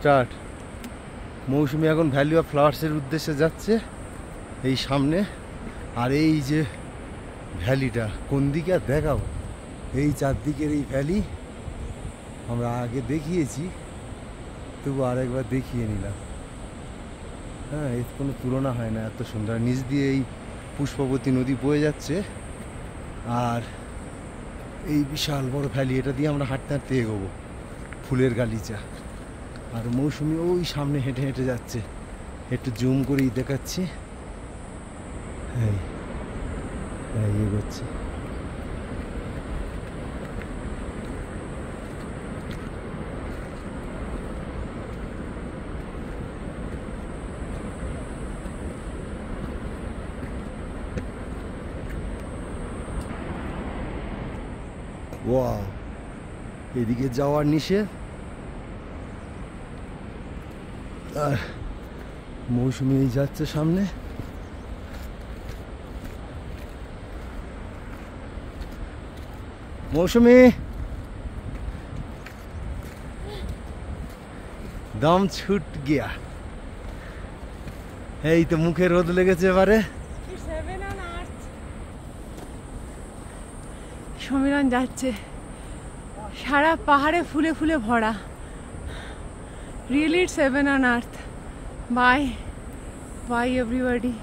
Start. মৌসুমি এখন valley of ফ্লাওয়ার্সের উদ্দেশ্যে যাচ্ছে এই সামনে। আর এই যে ভ্যালিটা কোন দিকে আর দেখাবো, এই চারদিকের এই ভ্যালি আমরা আগে দেখিয়েছি, তবু আরেকবার দেখিয়ে নিলাম। হ্যাঁ, এর কোনো তুলনা হয় না, এত সুন্দর। নিচ দিয়ে এই পুষ্পবতী নদী বয়ে যাচ্ছে আর এই বিশাল বড় ভ্যালি, এটা দিয়ে আমরা হাঁটতে হাঁটতে এগোবো ফুলের গালিচা। আর মৌসুমি ওই সামনে হেঁটে হেঁটে যাচ্ছে, একটু জুম করেই দেখাচ্ছি। এগোচ্ছে। ওয়াও, এদিকে যাওয়ার নিষেধ। আর মৌসুমি এই যাচ্ছে সামনে। মৌসুমি, দম ছুট গিয়া। এই তো মুখে রোদ লেগেছে এবারে। সমীরণ যাচ্ছে, সারা পাহাড়ে ফুলে ফুলে ভরা। Really it's heaven on earth. Bye bye everybody.